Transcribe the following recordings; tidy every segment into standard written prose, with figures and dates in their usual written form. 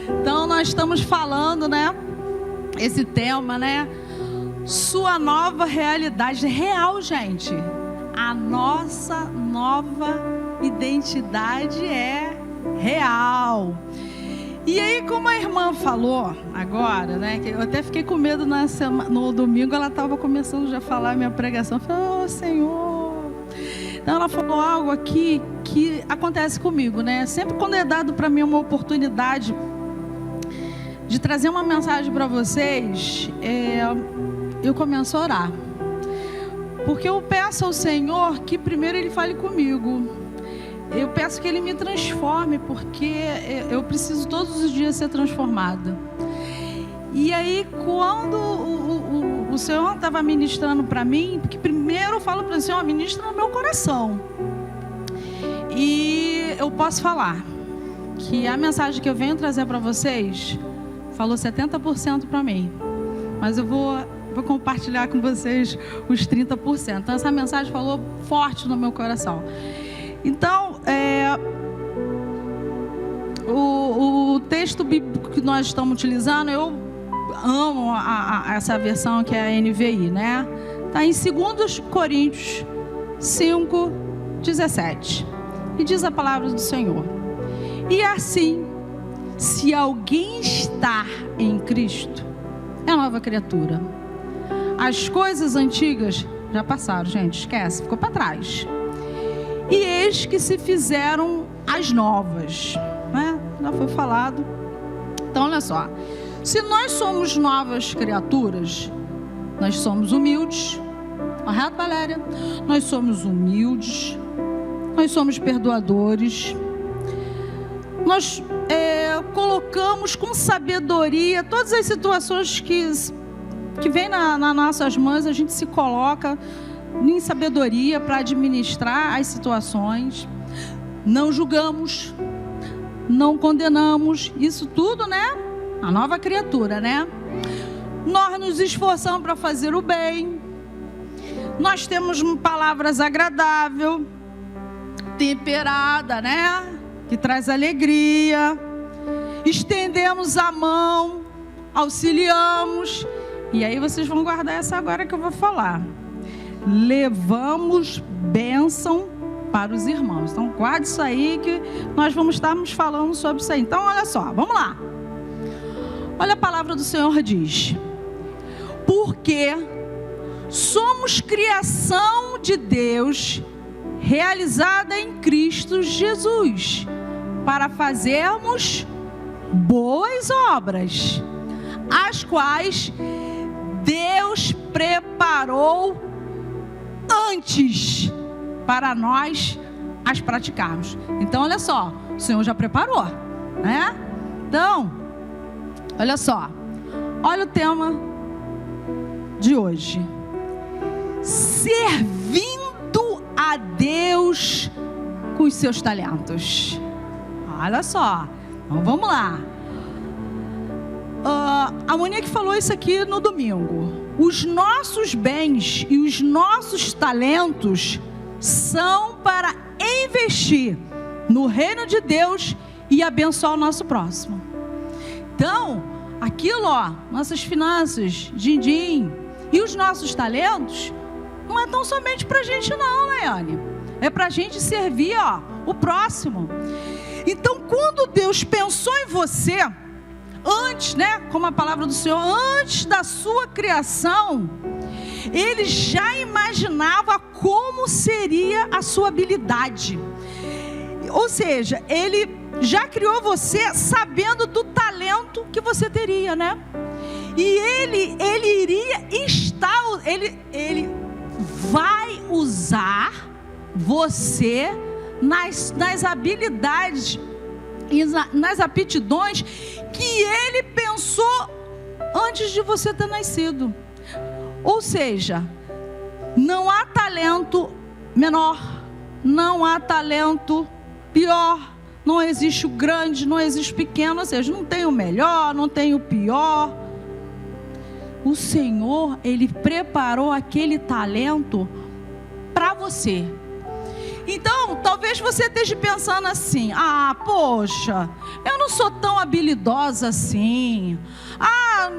Então nós estamos falando, né? Esse tema, né? Sua nova realidade real, gente. A nossa nova identidade é real. E aí, como a irmã falou agora, né? Que eu até fiquei com medo no domingo, ela estava começando já a falar a minha pregação. Eu falei, oh, Senhor. Então ela falou algo aqui que acontece comigo, né? Sempre quando é dado para mim uma oportunidade de trazer uma mensagem para vocês, eu começo a orar. Porque eu peço ao Senhor que primeiro Ele fale comigo. Eu peço que Ele me transforme, porque eu preciso todos os dias ser transformada. E aí, quando o Senhor estava ministrando para mim, porque primeiro eu falo para o Senhor, ministra no meu coração. E eu posso falar que a mensagem que eu venho trazer para vocês falou 70% para mim. Mas eu vou compartilhar com vocês os 30%. Então essa mensagem falou forte no meu coração. Então, o texto bíblico que nós estamos utilizando, eu amo essa versão que é a NVI, né? Está em 2 Coríntios 5:17. E diz a palavra do Senhor: e assim, se alguém está em Cristo, é nova criatura. As coisas antigas já passaram, gente, esquece, ficou para trás. E eis que se fizeram as novas, né? Já foi falado. Então, olha só. Se nós somos novas criaturas, nós somos humildes. Correto, Valéria? Nós somos humildes. Nós somos perdoadores. Nós colocamos com sabedoria todas as situações que vêm nas nossas mãos, a gente se coloca em sabedoria para administrar as situações. Não julgamos, não condenamos, isso tudo, né? A nova criatura, né? Nós nos esforçamos para fazer o bem. Nós temos palavras agradáveis, temperada, né? Que traz alegria. Estendemos a mão, auxiliamos. E aí vocês vão guardar essa agora que eu vou falar. Levamos bênção para os irmãos. Então guarde isso aí que nós vamos estarmos falando sobre isso aí. Então olha só, vamos lá. Olha a palavra do Senhor diz: porque somos criação de Deus, realizada em Cristo Jesus, para fazermos boas obras, as quais Deus preparou antes para nós as praticarmos. Então olha só, o Senhor já preparou, né? Então, olha só, olha o tema de hoje: servindo a Deus com os seus talentos. Olha só, então vamos lá. A Monique falou isso aqui no domingo. Os nossos bens e os nossos talentos são para investir no reino de Deus e abençoar o nosso próximo. Então, aquilo, nossas finanças, din-din, e os nossos talentos, não é tão somente para a gente não, Leane. É para a gente servir, o próximo. Então, quando Deus pensou em você, antes, né, como a palavra do Senhor, antes da sua criação, Ele já imaginava como seria a sua habilidade. Ou seja, Ele já criou você sabendo do talento que você teria, né? E Ele iria estar, Ele vai usar você nas habilidades e nas aptidões que Ele pensou antes de você ter nascido. Ou seja, não há talento menor, não há talento pior, não existe o grande, não existe o pequeno, ou seja, não tem o melhor, não tem o pior. O Senhor, Ele preparou aquele talento para você. Então, talvez você esteja pensando assim: ah, poxa, eu não sou tão habilidosa assim. Ah,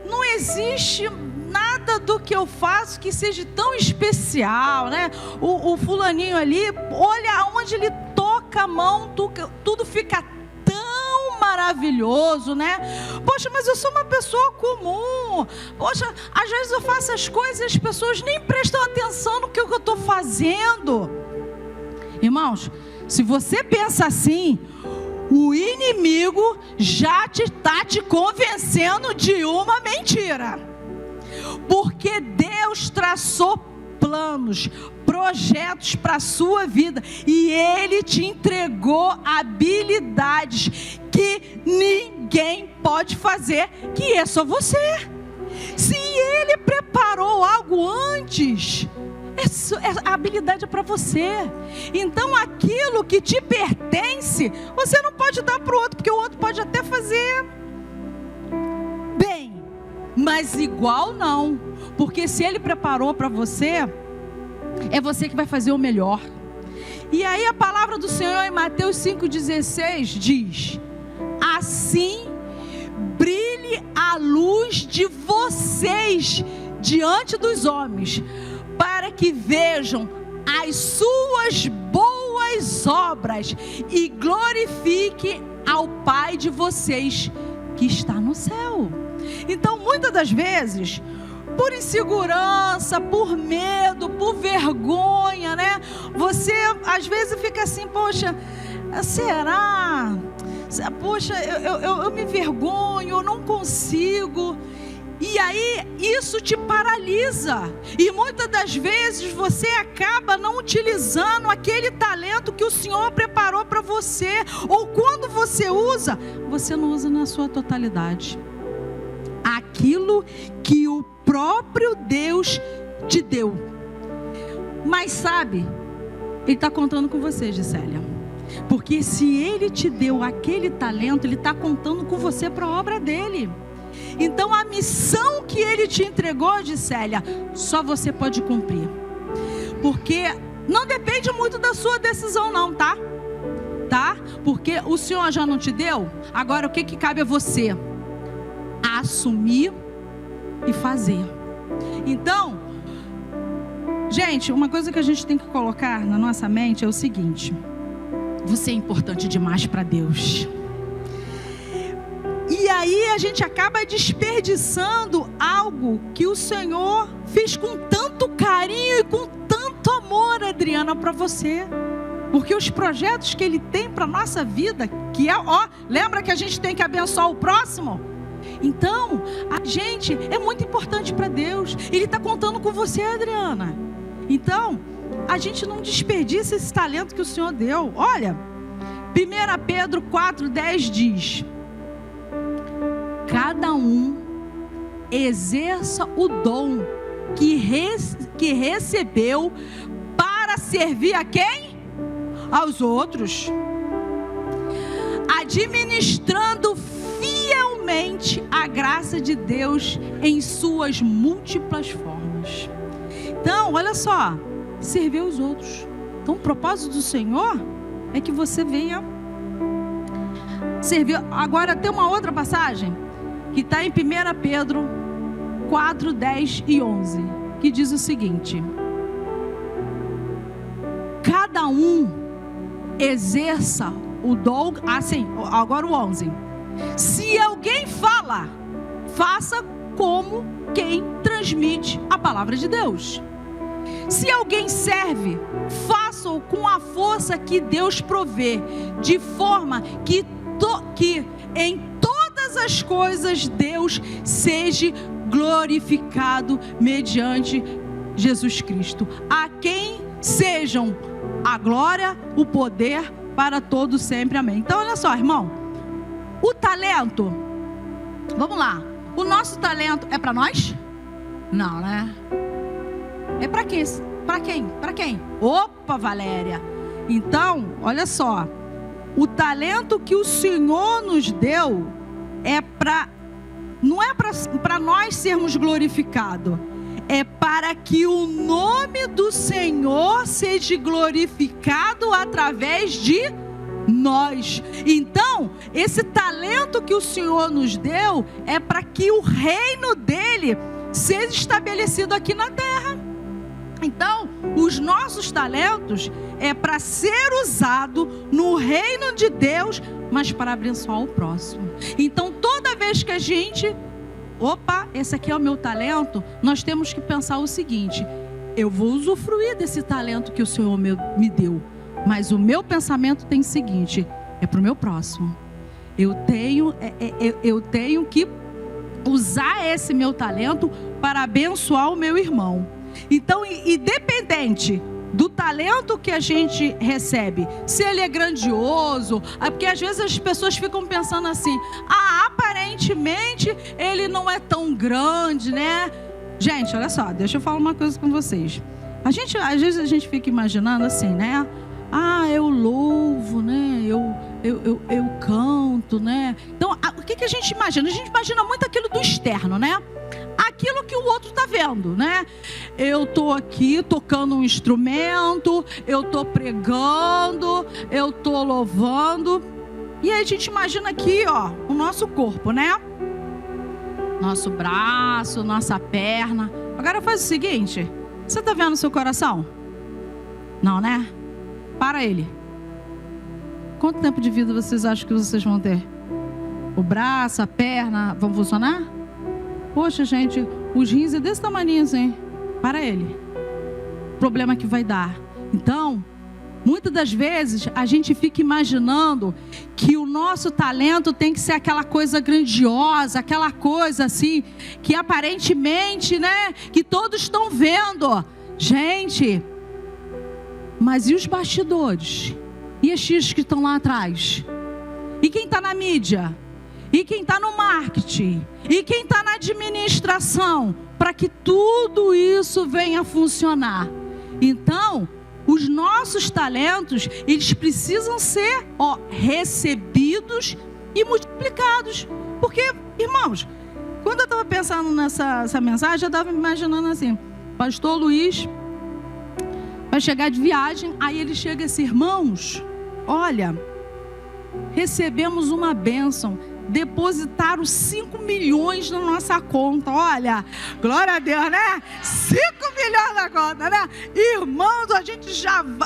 não existe nada do que eu faço que seja tão especial, né? O fulaninho ali, olha onde ele toca a mão, tudo fica tão maravilhoso, né? Poxa, mas eu sou uma pessoa comum. Poxa, às vezes eu faço as coisas e as pessoas nem prestam atenção no que eu estou fazendo. Irmãos, se você pensa assim, o inimigo já está te convencendo de uma mentira. Porque Deus traçou planos, projetos para a sua vida, e Ele te entregou habilidades que ninguém pode fazer, que é só você. Se Ele preparou algo antes, a habilidade é para você. Então aquilo que te pertence, você não pode dar para o outro, porque o outro pode até fazer bem, mas igual não. Porque se Ele preparou para você, é você que vai fazer o melhor. E aí a palavra do Senhor em Mateus 5,16 diz: assim brilhe a luz de vocês diante dos homens, para que vejam as suas boas obras e glorifique ao Pai de vocês que está no céu. Então, muitas das vezes, por insegurança, por medo, por vergonha, né? Você às vezes fica assim: poxa, será? Poxa, eu me vergonho, eu não consigo. E aí isso te paralisa, e muitas das vezes você acaba não utilizando aquele talento que o Senhor preparou para você, ou quando você usa, você não usa na sua totalidade aquilo que o próprio Deus te deu. Mas sabe, Ele está contando com você, Gisélia, porque se Ele te deu aquele talento, Ele está contando com você para a obra dEle. Então a missão que Ele te entregou, Gisélia, só você pode cumprir, porque não depende muito da sua decisão não, tá? Porque o Senhor já não te deu. Agora o que cabe a você? Assumir e fazer. Então, gente, uma coisa que a gente tem que colocar na nossa mente é o seguinte: você é importante demais para Deus. E aí a gente acaba desperdiçando algo que o Senhor fez com tanto carinho e com tanto amor, Adriana, para você. Porque os projetos que Ele tem para a nossa vida, que é, lembra que a gente tem que abençoar o próximo? Então, a gente é muito importante para Deus. Ele está contando com você, Adriana. Então, a gente não desperdiça esse talento que o Senhor deu. Olha, 1 Pedro 4,10 diz: cada um exerça o dom que recebeu para servir a quem? Aos outros, administrando fielmente a graça de Deus em suas múltiplas formas. Então, olha só, servir os outros. Então, o propósito do Senhor é que você venha servir. Agora tem uma outra passagem que está em 1 Pedro 4, 10 e 11, que diz o seguinte: cada um exerça o dom, assim, agora o 11. Se alguém fala, faça como quem transmite a palavra de Deus. Se alguém serve, faça-o com a força que Deus provê, de forma que em todas as coisas Deus seja glorificado mediante Jesus Cristo, a quem sejam a glória, o poder para todos sempre, amém. Então olha só, irmão, o talento, vamos lá, o nosso talento é para nós? Não, né? É para quem? Para quem? Para quem? Opa, Valéria. Então, olha só, o talento que o Senhor nos deu é para, não é para nós sermos glorificados, é para que o nome do Senhor seja glorificado através de nós. Então, esse talento que o Senhor nos deu é para que o reino dele seja estabelecido aqui na terra. Então, os nossos talentos é para ser usado no reino de Deus, mas para abençoar o próximo. Então, toda vez que a gente, esse aqui é o meu talento, nós temos que pensar o seguinte: eu vou usufruir desse talento que o Senhor me deu, mas o meu pensamento tem o seguinte: é para o meu próximo. Eu tenho que usar esse meu talento para abençoar o meu irmão. Então, independente do talento que a gente recebe, se ele é grandioso, porque às vezes as pessoas ficam pensando assim: aparentemente ele não é tão grande, né? Gente, olha só, deixa eu falar uma coisa com vocês. Às vezes a gente fica imaginando assim, né? Eu louvo, né? Eu canto, né? Então, o que a gente imagina? A gente imagina muito aquilo do externo, né? Aquilo que o outro está vendo, né? Eu estou aqui tocando um instrumento, eu estou pregando, eu estou louvando. E aí a gente imagina aqui, o nosso corpo, né? Nosso braço, nossa perna. Agora faz o seguinte: você está vendo o seu coração? Não, né? Para ele. Quanto tempo de vida vocês acham que vocês vão ter? O braço, a perna, vão funcionar? Poxa, gente, os rins é desse tamanho, hein? Para ele. O problema que vai dar. Então, muitas das vezes a gente fica imaginando que o nosso talento tem que ser aquela coisa grandiosa, aquela coisa assim, que aparentemente, né, que todos estão vendo. Gente, mas e os bastidores? E estes que estão lá atrás? E quem está na mídia? E quem está no marketing? E quem está na administração? Para que tudo isso venha a funcionar. Então, os nossos talentos, eles precisam ser recebidos e multiplicados. Porque, irmãos, quando eu estava pensando nessa mensagem, eu estava me imaginando assim: pastor Luiz vai chegar de viagem, aí ele chega assim: irmãos, olha, recebemos uma bênção, depositaram 5 milhões na nossa conta. Olha, glória a Deus, né? 5 milhões na conta, né? Irmãos,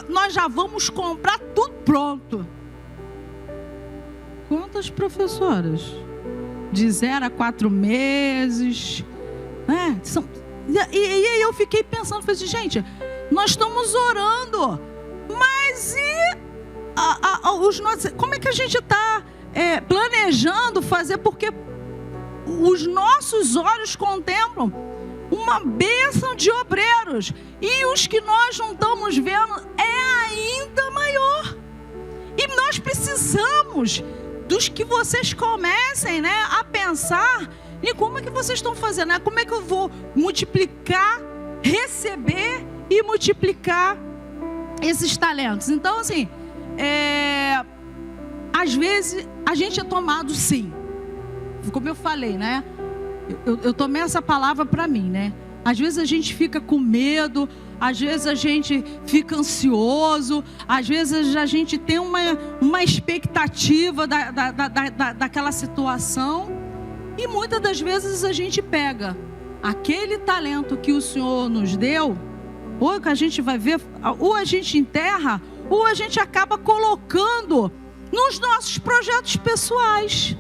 nós já vamos comprar tudo pronto. Quantas professoras? De 0 a 4 meses, né? E aí eu fiquei pensando, falei assim: gente, nós estamos orando, mas como é que a gente está planejando fazer? Porque os nossos olhos contemplam uma bênção de obreiros, e os que nós não estamos vendo é ainda maior. E nós precisamos dos que vocês comecem, né, a pensar em como é que vocês estão fazendo, né? Como é que eu vou multiplicar, receber e multiplicar esses talentos. Então, assim, às vezes a gente é tomado, sim, como eu falei, né? Eu tomei essa palavra para mim, né? Às vezes a gente fica com medo, às vezes a gente fica ansioso, às vezes a gente tem uma expectativa daquela situação, e muitas das vezes a gente pega aquele talento que o Senhor nos deu, ou que a gente vai ver, ou a gente enterra, ou a gente acaba colocando nos nossos projetos pessoais.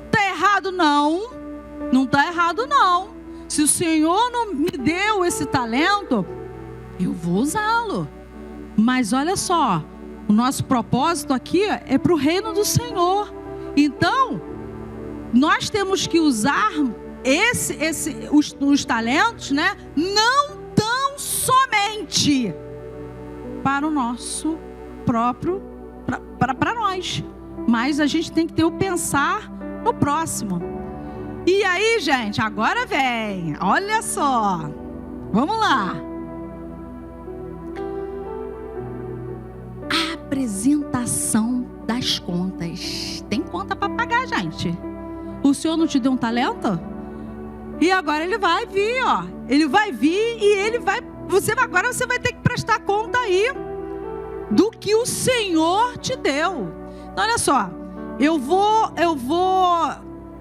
Está errado? Não. Não está errado, não. Se o Senhor não me deu esse talento, eu vou usá-lo. Mas olha só, o nosso propósito aqui é para o reino do Senhor. Então, nós temos que usar os talentos, né? Não tão somente para o nosso próprio, para nós, mas a gente tem que ter o pensar no próximo. E aí, gente, agora vem, olha só, vamos lá. A apresentação das contas. Tem conta para pagar, gente. O Senhor não te deu um talento? E agora ele vai vir, ó. Ele vai vir e ele vai... Agora você vai ter que prestar conta aí do que o Senhor te deu. Então, olha só. Eu vou...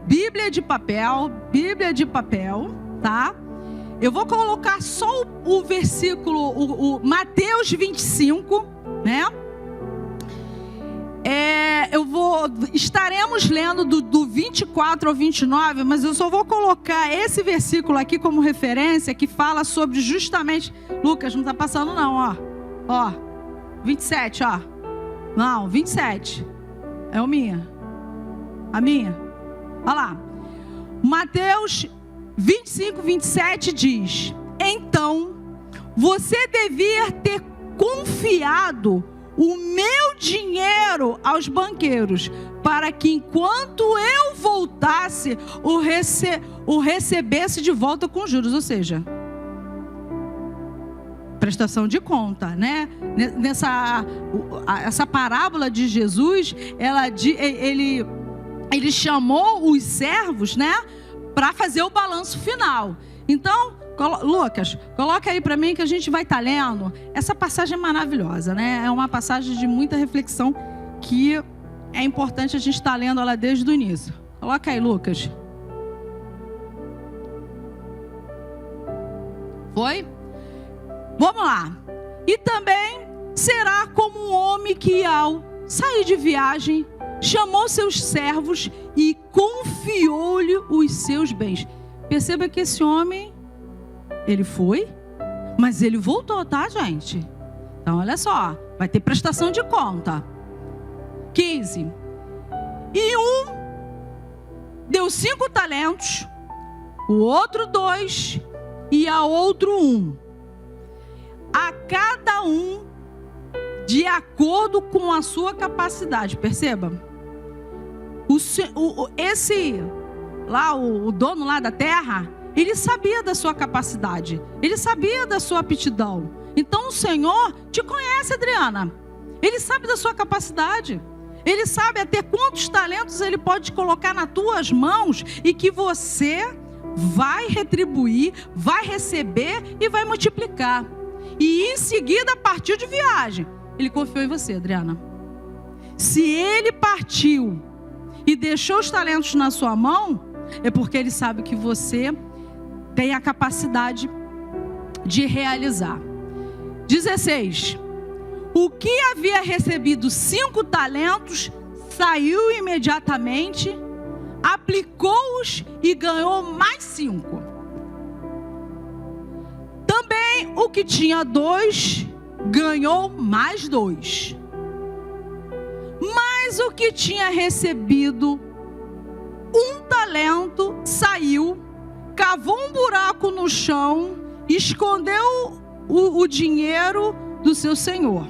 Bíblia de papel, tá? Eu vou colocar só o versículo, o Mateus 25, né? Estaremos lendo do 24 ao 29, mas eu só vou colocar esse versículo aqui como referência, que fala sobre justamente... Lucas, não está passando não, ó. 27, ó. Não, 27. É a minha. Olha lá. Mateus 25, 27 diz: então, você devia ter confiado o meu dinheiro aos banqueiros, para que enquanto eu voltasse, o recebesse de volta com juros. Ou seja, prestação de conta, né? Essa parábola de Jesus, ele chamou os servos, né, para fazer o balanço final. Então, Lucas, coloca aí para mim que a gente vai estar lendo. Essa passagem é maravilhosa, né? É uma passagem de muita reflexão que é importante a gente estar lendo ela desde o início. Coloca aí, Lucas. Foi? Vamos lá. E também será como um homem que, ao sair de viagem, chamou seus servos e confiou-lhe os seus bens. Perceba que esse homem, ele foi, mas ele voltou, tá, gente? Então, olha só, vai ter prestação de conta. 15. E um deu 5 talentos, o outro 2 e a outro 1. A cada um de acordo com a sua capacidade. Perceba? O dono lá da terra, ele sabia da sua capacidade, ele sabia da sua aptidão. Então o Senhor te conhece, Adriana. Ele sabe da sua capacidade. Ele sabe até quantos talentos ele pode colocar nas tuas mãos e que você vai retribuir, vai receber e vai multiplicar. E em seguida partiu de viagem. Ele confiou em você, Adriana. Se ele partiu e deixou os talentos na sua mão, é porque ele sabe que você tem a capacidade de realizar. 16. O que havia recebido 5 talentos, saiu imediatamente, aplicou-os e ganhou mais 5. Também o que tinha 2, ganhou mais 2. Mas o que tinha recebido 1 talento, saiu, cavou um buraco no chão, escondeu o dinheiro do seu senhor.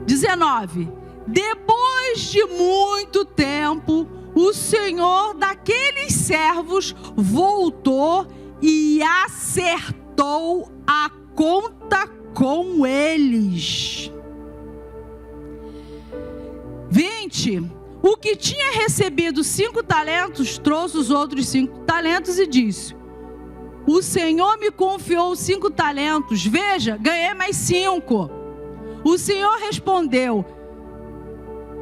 19. Depois de muito tempo, o senhor daqueles servos voltou e acertou a conta com eles. 20. O que tinha recebido 5 talentos, trouxe os outros 5 talentos e disse: o Senhor me confiou 5 talentos, veja, ganhei mais 5. O Senhor respondeu: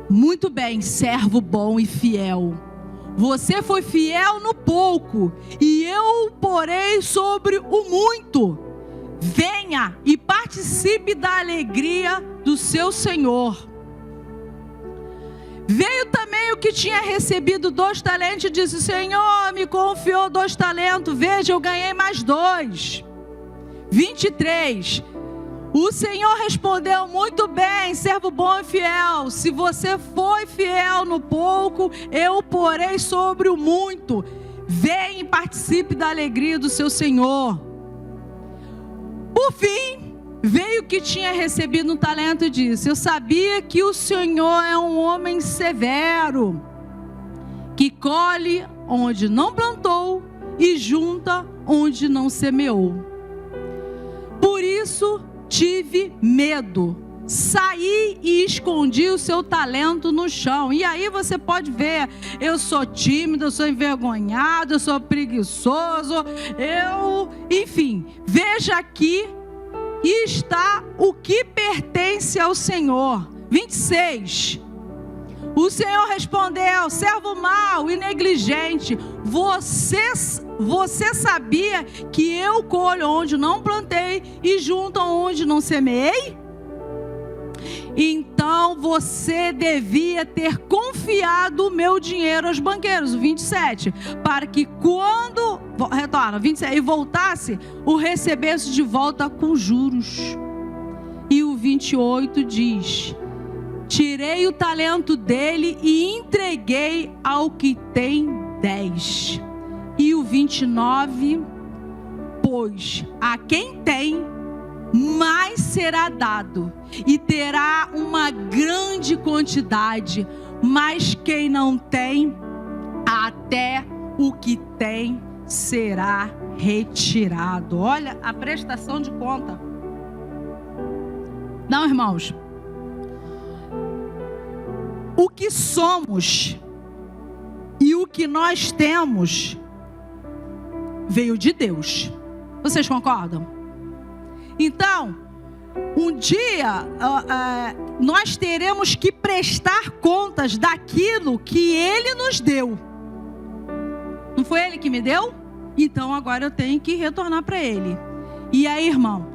muito bem, servo bom e fiel. Você foi fiel no pouco, e eu o porei sobre o muito. Venha e participe da alegria do seu Senhor. Veio também o que tinha recebido 2 talentos e disse: o Senhor me confiou 2 talentos, veja, eu ganhei mais 2. 23. O Senhor respondeu: muito bem, servo bom e fiel. Se você foi fiel no pouco, eu o porei sobre o muito. Venha e participe da alegria do seu Senhor. Por fim, veio o que tinha recebido 1 talento e disse: eu sabia que o Senhor é um homem severo, que colhe onde não plantou e junta onde não semeou. Por isso tive medo, saí e escondi o seu talento no chão. E aí você pode ver, eu sou tímido, eu sou envergonhado, eu sou preguiçoso, enfim, veja aqui está o que pertence ao Senhor. 26. O Senhor respondeu: servo mau e negligente, você sabia que eu colho onde não plantei e junto onde não semeei? Então você devia ter confiado o meu dinheiro aos banqueiros, o 27, para que quando, retorna, 27, e voltasse, o recebesse de volta com juros. E o 28 diz: tirei o talento dele e entreguei ao que tem 10. E o 29, pois a quem tem, mais será dado, e terá uma grande quantidade, mas quem não tem, até o que tem será retirado. Olha a prestação de conta. Não, irmãos, o que somos e o que nós temos veio de Deus. Vocês concordam? Então, um dia nós teremos que prestar contas daquilo que Ele nos deu. Não foi Ele que me deu? Então agora eu tenho que retornar para Ele. E aí, irmão,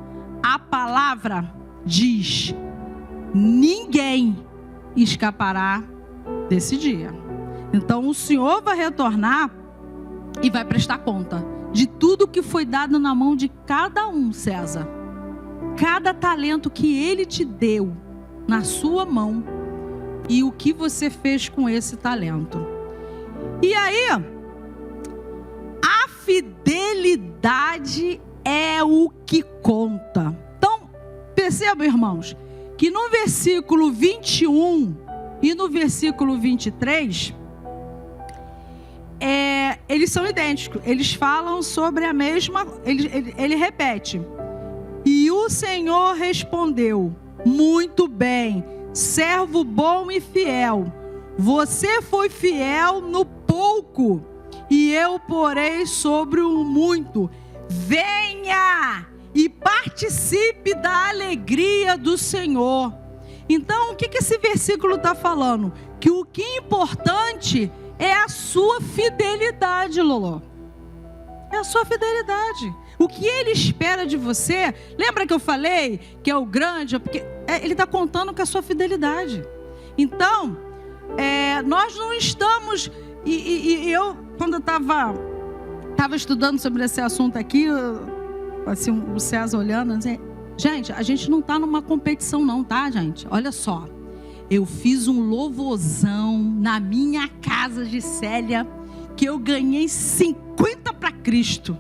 a palavra diz: ninguém escapará desse dia. Então o Senhor vai retornar e vai prestar conta de tudo que foi dado na mão de cada um, César. Cada talento que Ele te deu na sua mão e o que você fez com esse talento. E aí, a fidelidade é o que conta. Então, percebam, irmãos, que no versículo 21 e no versículo 23, eles são idênticos. Eles falam sobre a mesma... Ele repete: e o Senhor respondeu: muito bem, servo bom e fiel. Você foi fiel no pouco, e eu porei sobre o muito. Venha e participe da alegria do Senhor. Então, o que esse versículo está falando? Que o que é importante é a sua fidelidade, Loló. É a sua fidelidade. O que Ele espera de você. Lembra que eu falei que é o grande? Porque Ele está contando com a sua fidelidade. Então, nós não estamos... E eu, quando eu estava estudando sobre esse assunto aqui, assim, o César olhando, assim, gente, a gente não está numa competição não, tá, gente? Olha só. Eu fiz um louvorzão na minha casa de Célia, que eu ganhei 50 para Cristo.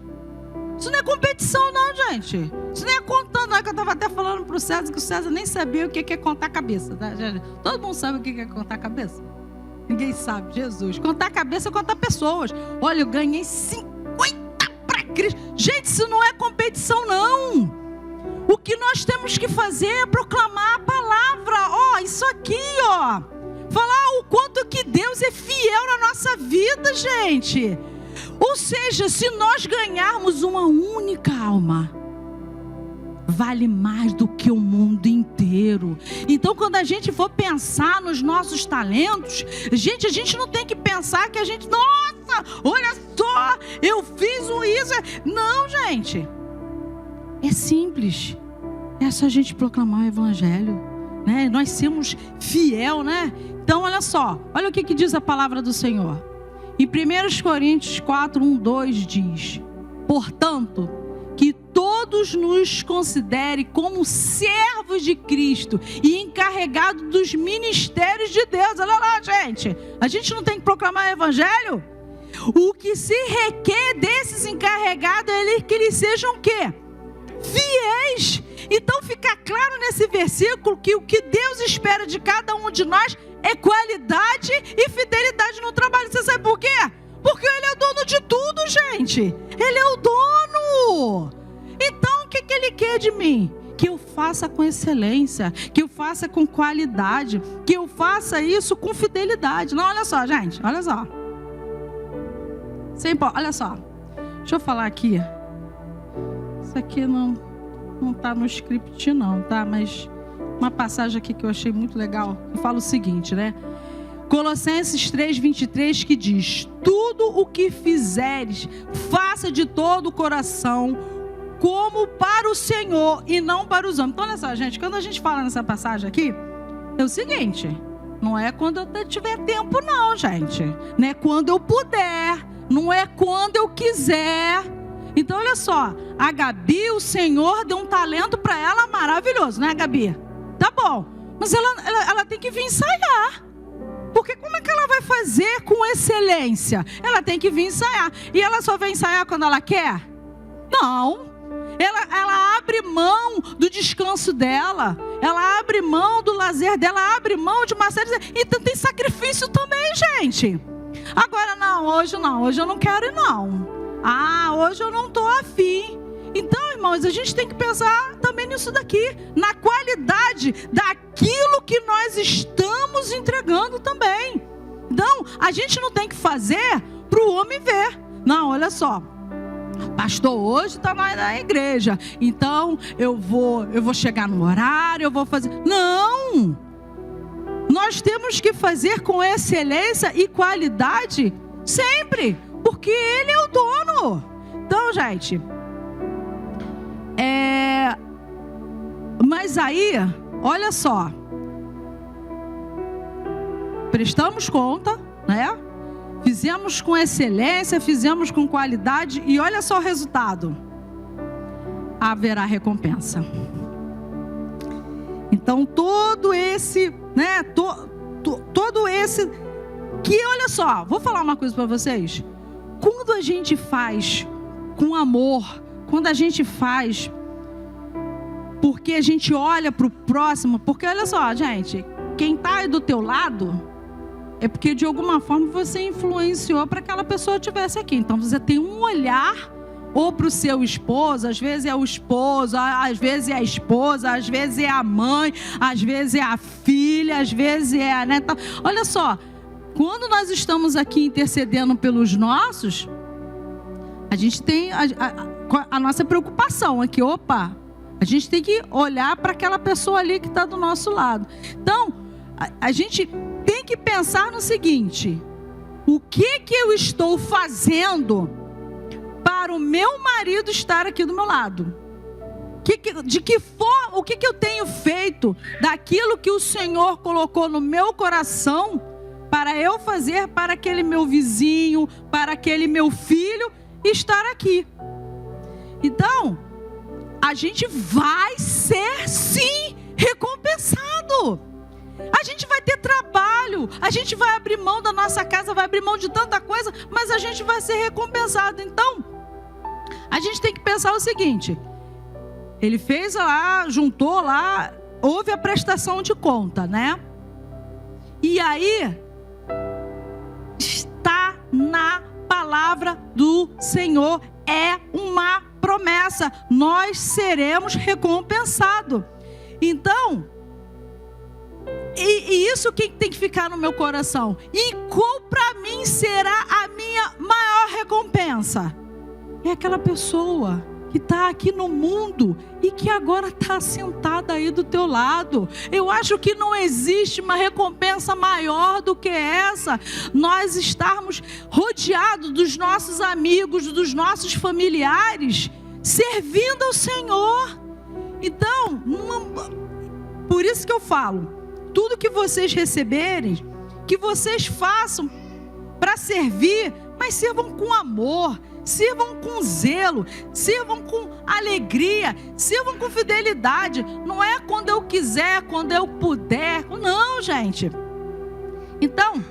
Isso não é competição não, gente. Isso não é contando, não. É que eu estava até falando para o César, que o César nem sabia o que é contar cabeça, tá? Todo mundo sabe o que é contar cabeça? Ninguém sabe, Jesus. Contar cabeça é contar pessoas. Olha, eu ganhei 50 para Cristo. Gente, isso não é competição não. O que nós temos que fazer é proclamar a palavra. Ó, isso aqui, ó. Falar o quanto que Deus é fiel na nossa vida, gente. Ou seja, se nós ganharmos uma única alma, vale mais do que o mundo inteiro. Então, quando a gente for pensar nos nossos talentos, a gente não tem que pensar que a gente, nossa, olha só, eu fiz isso. Não, gente. É simples. É só a gente proclamar o evangelho, né? Nós sermos fiel, né? Então, olha só. Olha o que diz a palavra do Senhor. Em 1 Coríntios 4, 1, 2 diz: portanto, que todos nos considerem como servos de Cristo e encarregados dos ministérios de Deus. Olha lá, gente. A gente não tem que proclamar o evangelho? O que se requer desses encarregados é que eles sejam o quê? Fiéis. Então fica claro nesse versículo que o que Deus espera de cada um de nós é qualidade e fidelidade no trabalho. Você sabe por quê? Porque Ele é o dono de tudo, gente. Ele é o dono. Então o que Ele quer de mim? que eu faça com excelência, que eu faça com qualidade, que eu faça isso com fidelidade. Não, olha só, gente, olha só. Olha só, deixa eu falar aqui. Isso aqui não está no script não, tá? Mas uma passagem aqui que eu achei muito legal, que fala o seguinte, né? Colossenses 3:23, que diz: tudo o que fizeres, faça de todo o coração, como para o Senhor e não para os homens. Então, olha só, gente, quando a gente fala nessa passagem aqui, é o seguinte: não é quando eu tiver tempo não, gente. Não é quando eu puder, não é quando eu quiser. Então, olha só, a Gabi, o Senhor deu um talento para ela maravilhoso, né, Gabi? Tá bom, mas ela tem que vir ensaiar. Porque como é que ela vai fazer com excelência? Ela tem que vir ensaiar. E ela só vai ensaiar quando ela quer? Não. Ela abre mão do descanso dela. Ela abre mão do lazer dela. Abre mão de uma série de... Então tem sacrifício também, gente. Agora não, hoje eu não quero ir não. Hoje eu não estou afim. Então, irmãos, a gente tem que pensar também nisso daqui, na qualidade daquilo que nós estamos entregando também. Então, a gente não tem que fazer para o homem ver. Não, olha só, pastor hoje está na igreja, então eu vou chegar no horário, eu vou fazer. Não! Nós temos que fazer com excelência e qualidade sempre, porque Ele é o dono. Então, gente... Mas aí, olha só, prestamos conta, né? Fizemos com excelência, fizemos com qualidade e olha só o resultado. Haverá recompensa. Então todo esse, né? Todo esse que, olha só, vou falar uma coisa para vocês. Quando a gente faz com amor, quando a gente faz porque a gente olha para o próximo, porque olha só, gente, quem está aí do teu lado é porque de alguma forma você influenciou para que aquela pessoa estivesse aqui. Então você tem um olhar ou para o seu esposo, às vezes é o esposo, às vezes é a esposa, às vezes é a mãe, às vezes é a filha, às vezes é a neta. Olha só, quando nós estamos aqui intercedendo pelos nossos, a gente tem a nossa preocupação aqui, opa, a gente tem que olhar para aquela pessoa ali que está do nosso lado. Então, a gente tem que pensar no seguinte: o que eu estou fazendo para o meu marido estar aqui do meu lado? De que forma, o que eu tenho feito daquilo que o Senhor colocou no meu coração para eu fazer para aquele meu vizinho, para aquele meu filho estar aqui? Então, a gente vai ser sim recompensado. A gente vai ter trabalho, a gente vai abrir mão da nossa casa, vai abrir mão de tanta coisa, mas a gente vai ser recompensado. Então, a gente tem que pensar o seguinte: ele fez lá, juntou lá, houve a prestação de conta, né? E aí, está na palavra do Senhor, é uma promessa, nós seremos recompensados. Então, e isso que tem que ficar no meu coração. E qual para mim será a minha maior recompensa? É aquela pessoa que está aqui no mundo e que agora está sentada aí do teu lado. Eu acho que não existe uma recompensa maior do que essa. Nós estarmos rodeados dos nossos amigos, dos nossos familiares, servindo ao Senhor. Então, por isso que eu falo, tudo que vocês receberem, que vocês façam para servir, mas sirvam com amor, sirvam com zelo, sirvam com alegria, sirvam com fidelidade. Não é quando eu quiser, quando eu puder. Não, gente. Então,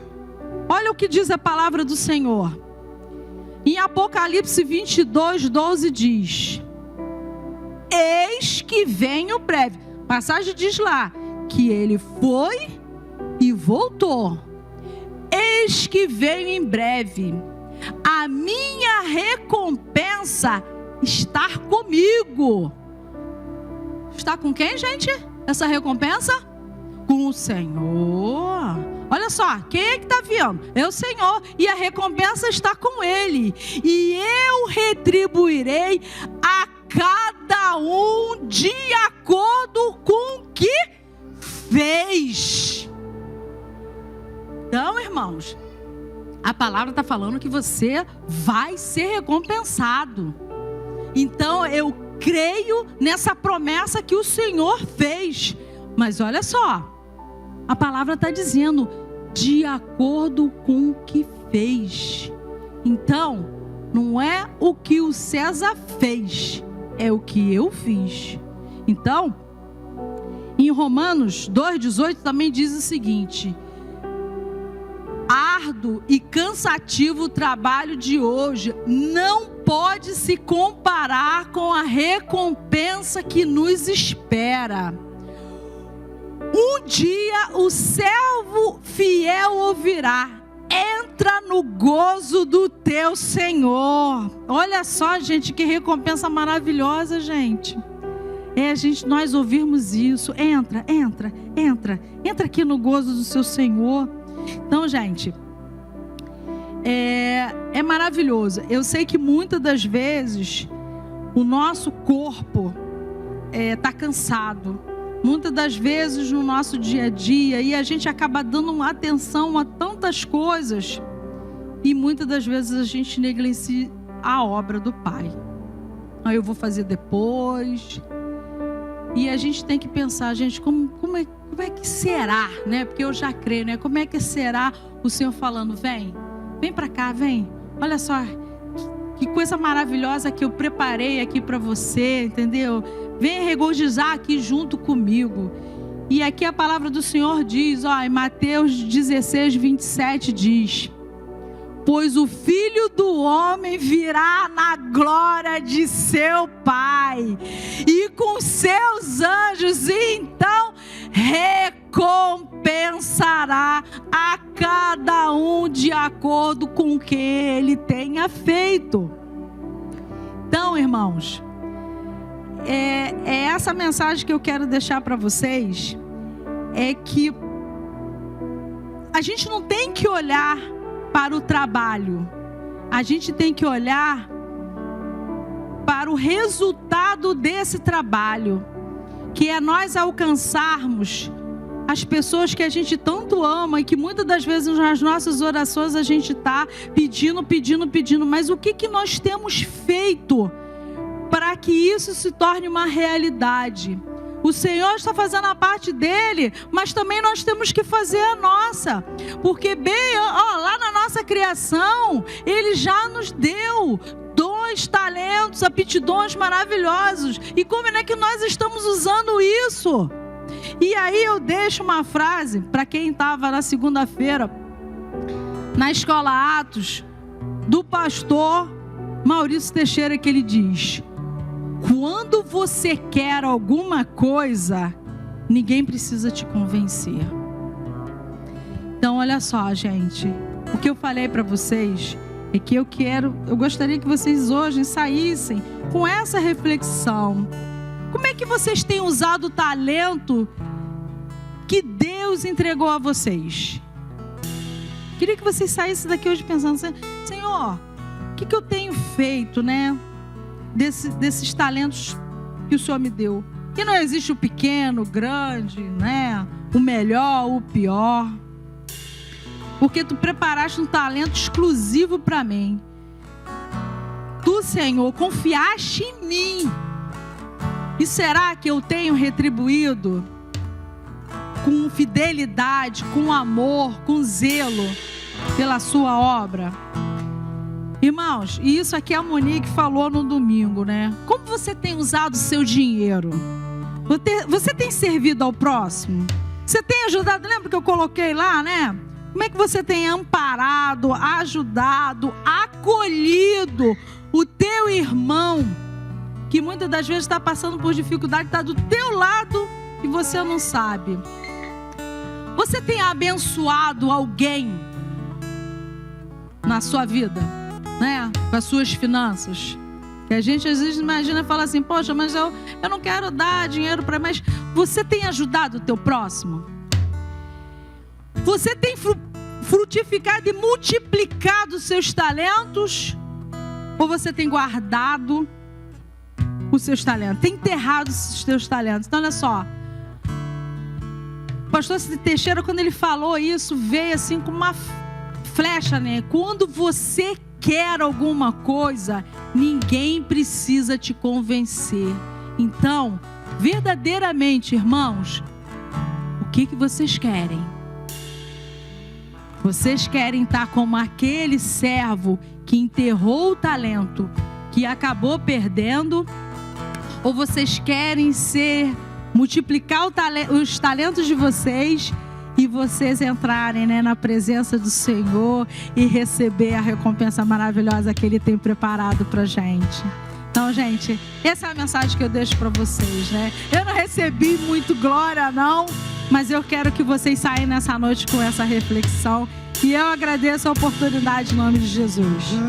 olha o que diz a palavra do Senhor. Em Apocalipse 22:12 diz: eis que venho breve. A passagem diz lá que ele foi e voltou. Eis que venho em breve. A minha recompensa está comigo. está com quem, gente? Essa recompensa? Com o Senhor. Olha só, quem é que está vindo? É o Senhor. E a recompensa está com Ele. E eu retribuirei a cada um de acordo com o que fez. Então, irmãos, a palavra está falando que você vai ser recompensado. Então, eu creio nessa promessa que o Senhor fez. Mas olha só, a palavra está dizendo, de acordo com o que fez. Então, não é o que o César fez, é o que eu fiz. Então, em Romanos 2,18 também diz o seguinte: árduo e cansativo o trabalho de hoje não pode se comparar com a recompensa que nos espera. Um dia o servo fiel ouvirá: entra no gozo do teu Senhor. Olha só, gente, que recompensa maravilhosa, gente. Nós ouvirmos isso. Entra aqui no gozo do seu Senhor. Então, gente, é maravilhoso. Eu sei que muitas das vezes o nosso corpo está cansado. Muitas das vezes no nosso dia a dia, e a gente acaba dando atenção a tantas coisas, e muitas das vezes a gente negligencia a obra do Pai. Eu vou fazer depois. E a gente tem que pensar, gente, como é que será, né? Porque eu já creio, né? Como é que será o Senhor falando: vem para cá, vem. Olha só, que coisa maravilhosa que eu preparei aqui para você, entendeu? Vem regozijar aqui junto comigo. E aqui a palavra do Senhor diz, em Mateus 16:27 diz: pois o Filho do Homem virá na glória de seu Pai e com seus anjos, e então recompensará a cada um de acordo com o que ele tenha feito. Então, irmãos, é essa mensagem que eu quero deixar para vocês, é que a gente não tem que olhar para o trabalho, a gente tem que olhar para o resultado desse trabalho, que é nós alcançarmos as pessoas que a gente tanto ama, e que muitas das vezes nas nossas orações a gente está pedindo, mas o que nós temos feito para que isso se torne uma realidade? O Senhor está fazendo a parte dele, mas também nós temos que fazer a nossa. Porque lá na nossa criação, Ele já nos deu dons, talentos, aptidões maravilhosos. E como é que nós estamos usando isso? E aí eu deixo uma frase para quem estava na segunda-feira, na Escola Atos, do pastor Maurício Teixeira, que ele diz: quando você quer alguma coisa, ninguém precisa te convencer. Então, olha só, gente, o que eu falei para vocês é que eu gostaria que vocês hoje saíssem com essa reflexão. Como é que vocês têm usado o talento que Deus entregou a vocês? Queria que vocês saíssem daqui hoje pensando: Senhor, o que eu tenho feito, né? Desses talentos que o Senhor me deu. Que não existe o pequeno, o grande, né? O melhor, o pior. Porque tu preparaste um talento exclusivo para mim. Tu, Senhor, confiaste em mim. E será que eu tenho retribuído com fidelidade, com amor, com zelo pela sua obra? Irmãos, e isso aqui a Monique falou no domingo, né? Como você tem usado o seu dinheiro? Você tem servido ao próximo? Você tem ajudado? Lembra que eu coloquei lá, né? Como é que você tem amparado, ajudado, acolhido o teu irmão, que muitas das vezes está passando por dificuldade, está do teu lado e você não sabe? Você tem abençoado alguém na sua vida, né? Com as suas finanças? E a gente às vezes imagina e fala assim, poxa, mas eu não quero dar dinheiro para... Mas você tem ajudado o teu próximo? Você tem frutificado e multiplicado os seus talentos? Ou você tem guardado os seus talentos? Tem enterrado os seus talentos? Então olha só. O pastor Teixeira, quando ele falou isso, veio assim com uma flecha, né? Quando você quer alguma coisa, ninguém precisa te convencer. Então, verdadeiramente, irmãos, o que vocês querem? Vocês querem estar como aquele servo que enterrou o talento, que acabou perdendo? Ou vocês querem multiplicar os talentos de vocês e vocês entrarem, né, na presença do Senhor e receber a recompensa maravilhosa que Ele tem preparado pra gente? Então, gente, essa é a mensagem que eu deixo para vocês, né? Eu não recebi muito glória, não, mas eu quero que vocês saiam nessa noite com essa reflexão. E eu agradeço a oportunidade em nome de Jesus.